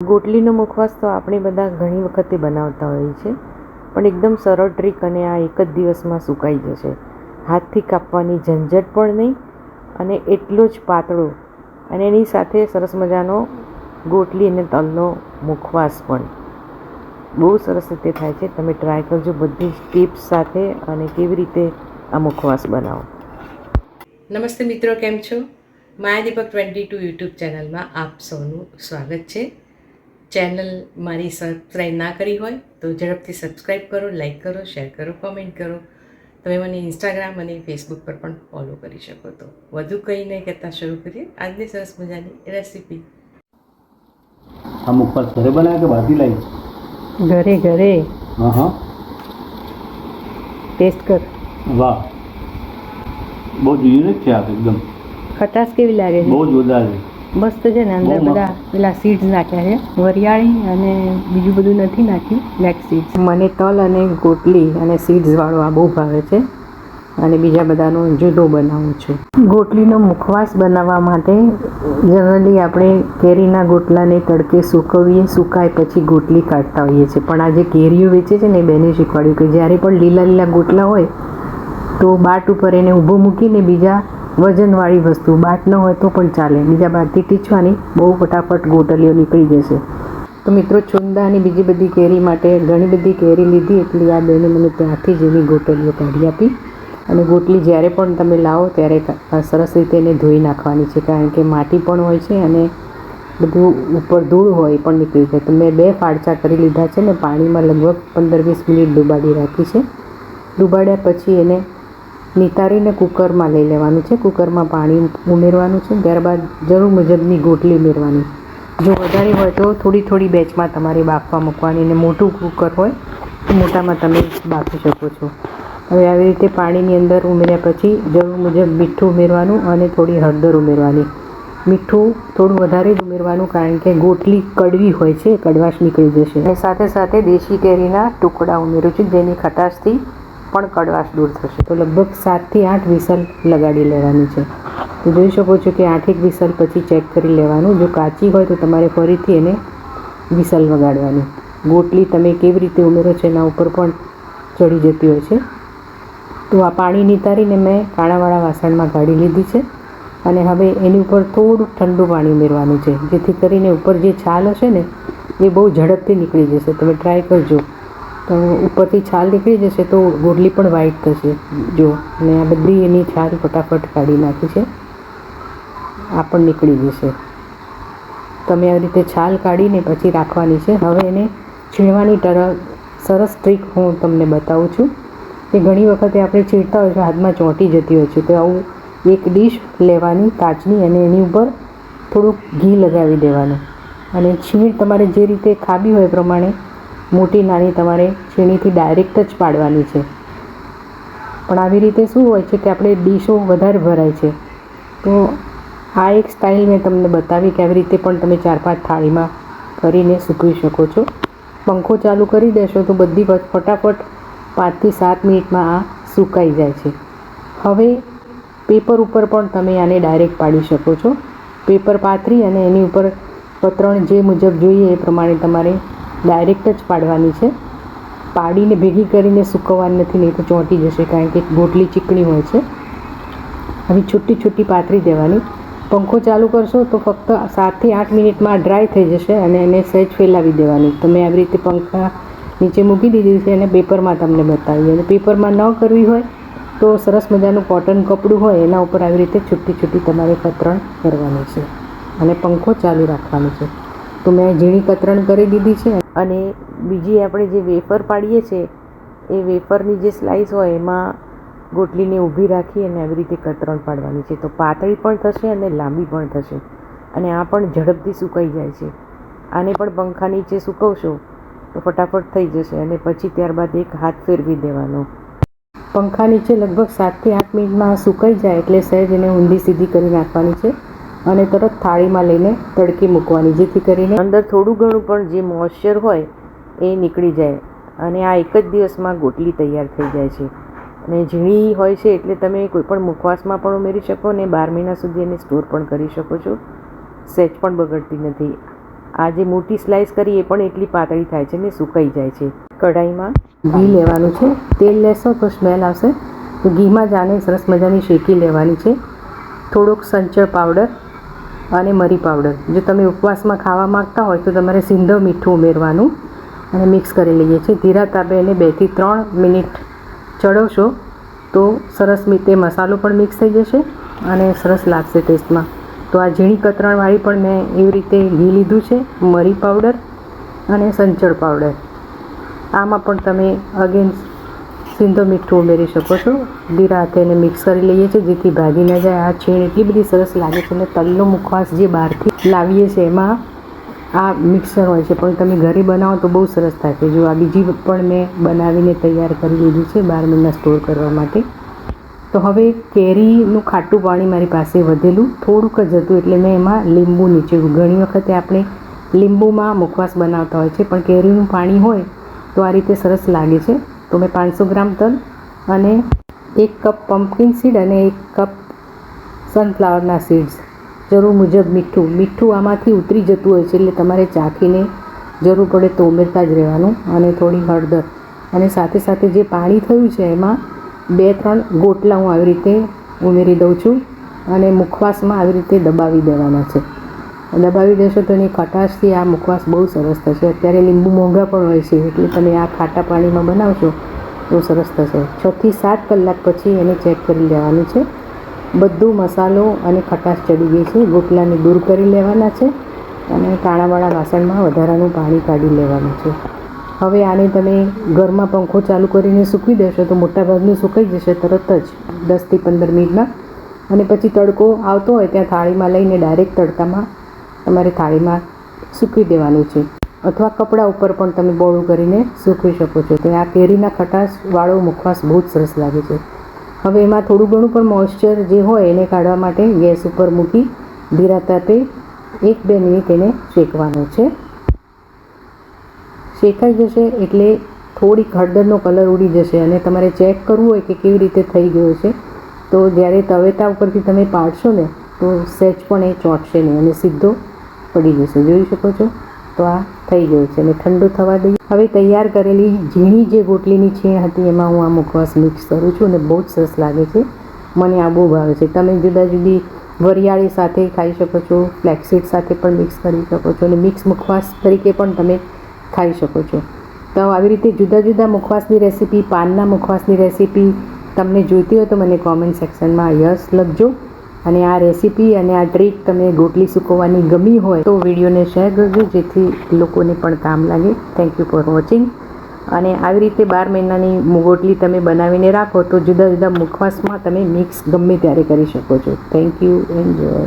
ગોટલીનો મુખવાસ તો આપણે બધા ઘણી વખતે બનાવતા હોઈએ છીએ, પણ એકદમ સરળ ટ્રીક અને આ એક જ દિવસમાં સુકાઈ જશે. હાથથી કાપવાની ઝંઝટ પણ નહીં અને એટલો જ પાતળો, અને એની સાથે સરસ મજાનો ગોટલી અને તલનો મુખવાસ પણ બહુ સરસ રીતે થાય છે. તમે ટ્રાય કરજો બધી જ ટિપ્સ સાથે અને કેવી રીતે આ મુખવાસ બનાવો. નમસ્તે મિત્રો, કેમ છો? માયાદીપક 22 યુટ્યુબ ચેનલમાં આપ સૌનું સ્વાગત છે. ચેનલ મારી સબસ્ક્રાઈબ ના કરી હોય તો ઝડપથી સબસ્ક્રાઈબ કરો, લાઈક કરો, શેર કરો, કોમેન્ટ કરો. તમે મને ઇન્સ્ટાગ્રામ અને ફેસબુક પર પણ ફોલો કરી શકો. તો વધુ કંઈ નહીં કહેતા શરૂ કરીએ આજની સરસ મજાની રેસીપી. આ મુખવાસ ઘરે બનાવે કે બહારથી લાવી? ઘરે. હા, ટેસ્ટ કર. વાહ, બહુ યુનિક છે આ એકદમ. ખટાશ કેવી લાગે છે? બહુ જોરદાર છે. મસ્ત છે ને. અંદર બધા પેલા સીડ્સ નાખ્યા છે, વરિયાળી અને બીજું બધું નથી નાખ્યું, બ્લેક સીડ્સ. મને તલ અને ગોટલી અને સીડ્સવાળો આ બહુ ભાવે છે અને બીજા બધાનો જુદો બનાવું છું. ગોટલીનો મુખવાસ બનાવવા માટે જનરલી આપણે કેરીના ગોટલાને તડકે સુકાય પછી ગોટલી કાઢતા હોઈએ છીએ, પણ આ જે કેરીઓ વેચે છે ને એ બેને શીખવાડ્યું કે જ્યારે પણ લીલા ગોટલા હોય તો બાટ ઉપર એને ઊભો મૂકીને બીજા વજનવાળી વસ્તુ, બાટ ન હોય તો પણ ચાલે, બીજા બાટથી ટીચવાની, બહુ ફટાફટ ગોટલીઓ નીકળી જશે. તો મિત્રો, ચુંદા અને બીજી બધી કેરી માટે ઘણી બધી કેરી લીધી, એટલે આ બેને મને ત્યાંથી જ એની ગોટલીઓ કાઢી આપી. અને ગોટલી જ્યારે પણ તમે લાવો ત્યારે સરસ રીતે એને ધોઈ નાખવાની છે, કારણ કે માટી પણ હોય છે અને બધું ઉપર ધૂળ હોય એ પણ નીકળી જાય. તો મેં 2 ફાડચા કરી લીધા છે ને પાણીમાં લગભગ 15-20 મિનિટ ડુબાડી રાખી છે. ડુબાડ્યા પછી એને નિતારીને કુકરમાં લઈ લેવાનું છે. કુકરમાં પાણી ઉમેરવાનું છે, ત્યારબાદ જરૂર મુજબની ગોટલી ઉમેરવાની. જો વધારે હોય તો થોડી બેચમાં તમારે બાફવા મૂકવાની, અને મોટું કુકર હોય તો મોટામાં તમે બાફી શકો છો. હવે આવી રીતે પાણીની અંદર ઉમેર્યા પછી જરૂર મુજબ મીઠું ઉમેરવાનું અને થોડી હળદર ઉમેરવાની. મીઠું થોડું વધારે જ ઉમેરવાનું, કારણ કે ગોટલી કડવી હોય છે, કડવાશ નીકળી જશે. અને સાથે સાથે દેશી કેરીના ટુકડા ઉમેરું છું, જેની ખટાશથી પણ કડવાશ દૂર થશે. તો લગભગ 7 થી 8 વિસલ લગાડી લેવાની છે. તો જોઈ શકો છો કે 8 વિસલ પછી ચેક કરી લેવાનું. જો કાચી હોય તો તમારે ફરીથી એને વિસલ વગાડવાની. ગોટલી તમે કેવી રીતે ઉમેરો છો એના ઉપર પણ ચડી જતી હોય છે. તો આ પાણી નિતારીને મેં કાણાવાળા વાસણમાં કાઢી લીધી છે, અને હવે એની ઉપર થોડું ઠંડુ પાણી ઉમેરવાનું છે, જેથી કરીને ઉપર જે છાલ હશે ને એ બહુ ઝડપથી નીકળી જશે. તમે ટ્રાય કરજો. તો ઉપરથી છાલ નીકળી જશે તો ગોટલી પણ વ્હાઈટ થશે. જો, અને આ બધી એની છાલ ફટાફટ કાઢી નાખી છે, આ પણ નીકળી જશે. તમે આવી રીતે છાલ કાઢીને પછી રાખવાની છે. હવે એને છીણવાની સરસ ટ્રીક હું તમને બતાવું છું, કે ઘણી વખતે આપણે છીણતા હોય તો હાથમાં ચોંટી જતી હોય છે. તો આવું એક ડીશ લેવાની કાચની, અને એની ઉપર થોડુંક ઘી લગાવી દેવાનું, અને છીણ તમારે જે રીતે ખાવી હોય એ પ્રમાણે મોટી નાની તમારે છીણીથી ડાયરેક્ટ જ પાડવાની છે. પણ આવી રીતે શું હોય છે કે આપણે ડીશો વધારે ભરાય છે, તો આ એક સ્ટાઇલ મેં તમને બતાવી કે આવી રીતે પણ તમે 4-5 થાળીમાં કરીને સૂકવી શકો છો. પંખો ચાલુ કરી દેશો તો બધી ફટાફટ 5 થી 7 મિનિટમાં આ સુકાઈ જાય છે. હવે પેપર ઉપર પણ તમે આને ડાયરેક્ટ પાડી શકો છો. પેપર પાથરી અને એની ઉપર પતરણ જે મુજબ જોઈએ એ પ્રમાણે તમારે ડાયરેક્ટ જ પાડવાની છે. પાડીને ભેગી કરીને સૂકવવાની નથી, નહીં તો ચોંટી જશે, કારણ કે ગોટલી ચીકણી હોય છે. હવે છૂટી પાથરી દેવાની. પંખો ચાલુ કરશો તો ફક્ત 7 થી 8 મિનિટમાં ડ્રાય થઈ જશે, અને એને સહેજ ફેલાવી દેવાની. તો મેં આવી રીતે પંખા નીચે મૂકી દીધી છે અને પેપરમાં તમને બતાવી. અને પેપરમાં ન કરવી હોય તો સરસ મજાનું કોટન કપડું હોય એના ઉપર આવી રીતે છૂટી તમારે કતરણ કરવાની છે, અને પંખો ચાલુ રાખવાનો છે. તો મેં ઝીણી કતરણ કરી દીધી છે. અને બીજી આપણે જે વેફર પાડીએ છીએ એ વેફરની જે સ્લાઈસ હોય એમાં ગોટલીને ઊભી રાખી અને આવી રીતે કતરણ પાડવાની છે. તો પાતળી પણ થશે અને લાંબી પણ થશે, અને આ પણ ઝડપથી સુકાઈ જાય છે. આને પણ પંખા નીચે સૂકવશો તો ફટાફટ થઈ જશે, અને પછી ત્યારબાદ એક હાથ ફેરવી દેવાનો. પંખા નીચે લગભગ 7 થી 8 મિનિટમાં સુકાઈ જાય એટલે સહેજ એને ઊંધી સીધી કરી નાખવાની છે, અને તરત થાળીમાં લઈને તડકે મૂકવાની, જેથી કરીને અંદર થોડું ઘણું પણ જે મોઇશ્ચર હોય એ નીકળી જાય. અને આ એક જ દિવસમાં ગોટલી તૈયાર થઈ જાય છે. અને ઝીણી હોય છે એટલે તમે કોઈપણ મુખવાસમાં પણ ઉમેરી શકો, અને 12 મહિના સુધી એને સ્ટોર પણ કરી શકો છો. સહેજ પણ બગડતી નથી. આ જે મોટી સ્લાઇસ કરી એ પણ એટલી પાતળી થાય છે ને સુકાઈ જાય છે. કઢાઈમાં ઘી લેવાનું છે. તેલ લેશો તો સ્મેલ આવશે, તો ઘીમાં જ આને સરસ મજાની શેકી લેવાની છે. થોડોક સંચળ પાવડર અને મરી પાવડર. જો તમે ઉપવાસમાં ખાવા માગતા હોય તો તમારે સિંધવ મીઠું ઉમેરવાનું અને મિક્સ કરી લઈએ છીએ. ધીરા તાપે એને 2 થી 3 મિનિટ ચડવશો તો સરસ રીતે મસાલો પણ મિક્સ થઈ જશે અને સરસ લાગશે ટેસ્ટમાં. તો આ ઝીણી કતરણવાળી પણ મેં એવી રીતે ઘી લીધું છે, મરી પાવડર અને સંચળ પાવડર. આમાં પણ તમે અગેન સિંધવ મીઠું ઉમેરી શકો છો. ધીરા હાથે એને મિક્સ કરી લઈએ છીએ જેથી ભાગી ન જાય. આ છીણ એટલી બધી સરસ લાગે છે અને તલનો મુખવાસ જે બહારથી લાવીએ છીએ એમાં આ મિક્સર હોય છે, પણ તમે ઘરે બનાવો તો બહુ સરસ થાય છે. જો આ બીજી પણ મેં બનાવીને તૈયાર કરી લીધી છે 12 મહિના સ્ટોર કરવા માટે. તો હવે કેરીનું ખાટું પાણી મારી પાસે વધેલું થોડુંક જ હતું એટલે મેં એમાં લીંબુ નીચેવું. ઘણી વખતે આપણે લીંબુમાં મુખવાસ બનાવતા હોય છે, પણ કેરીનું પાણી હોય તો આ રીતે સરસ લાગે છે. તો મેં 500 ગ્રામ તલ અને 1 કપ પમ્પકિન સીડ અને 1 કપ સનફ્લાવરના સીડ્સ, જરૂર મુજબ મીઠું આમાંથી ઉતરી જતું હોય છે એટલે તમારે ચાખીને જરૂર પડે તો ઉમેરતા જ રહેવાનું, અને થોડી હળદર, અને સાથે સાથે જે પાણી થયું છે એમાં 2-3 ગોટલા હું આવી રીતે ઉમેરી દઉં છું અને મુખવાસમાં આવી રીતે દબાવી દેવાના છે. દબાવી દેશો તો એની ખટાશથી આ મુખવાસ બહુ સરસ થશે. અત્યારે લીંબુ મોંઘા પણ હોય છે એટલે તમે આ ખાટા પાણીમાં બનાવશો તો સરસ થશે. 6 થી 7 કલાક પછી એને ચેક કરી લેવાનું છે. બધું મસાલો અને ખટાશ ચડી ગઈ છે. ગોટલાને દૂર કરી લેવાના છે અને કાણાવાળા વાસણમાં વધારાનું પાણી કાઢી લેવાનું છે. હવે આને તમે ઘરમાં પંખો ચાલુ કરીને સૂકવી દેશો તો મોટાભાગનું સુકાઈ જશે તરત જ 10 થી 15 મિનિટમાં. અને પછી તડકો આવતો હોય ત્યાં થાળીમાં લઈને ડાયરેક્ટ તડકામાં તમારે થાળીમાં સૂકવી દેવાનું છે, અથવા કપડાં ઉપર પણ તમે બોળું કરીને સૂકવી શકો છો. તો આ કેરીના ખટાશવાળો મુખવાસ બહુ જ સરસ લાગે છે. હવે એમાં થોડું ઘણું પણ મોઇશ્ચર જે હોય એને કાઢવા માટે ગેસ ઉપર મૂકી ધીરા તાપે 1-2 મિનિટ એને શેકવાનું છે. શેકાઈ જશે એટલે થોડીક હળદરનો કલર ઉડી જશે અને તમારે ચેક કરવું હોય કે કેવી રીતે થઈ ગયો છે. તો જ્યારે તવેતા ઉપરથી તમે પાડશો ને તો સહેજ પણ એ ચોંટશે નહીં અને સીધો પડી જશે. જોઈ શકો છો. તો આ થઈ ગયું છે અને ઠંડુ થવા દઈએ. હવે તૈયાર કરેલી ઝીણી જે ગોટલીની છીણ હતી એમાં હું આ મુખવાસ મિક્સ કરું છું અને બહુ જ સરસ લાગે છે. મને આ બહુ ભાવે છે. તમે જુદા જુદી વરિયાળી સાથે ખાઈ શકો છો, ફ્લેક્સીડ સાથે પણ મિક્સ કરી શકો છો અને મિક્સ મુખવાસ તરીકે પણ તમે ખાઈ શકો છો. તો આવી રીતે જુદા જુદા મુખવાસની રેસીપી, પાનના મુખવાસની રેસીપી તમને જોઈતી હોય તો મને કોમેન્ટ સેક્શનમાં યસ લખજો. અને આ રેસીપી અને આ ટ્રીક તમને ગોટલી સૂકવવાની ગમી હોય તો વિડીયોને શેર કરજો જેથી લોકોને પણ કામ લાગે. Thank you for watching. અને આવી રીતે 12 મહિનાની ગોટલી તમે બનાવીને રાખો તો જુદા જુદા મુખવાસમાં તમે મિક્સ ગમે ત્યારે કરી શકો છો. Thank you. એન્જોય.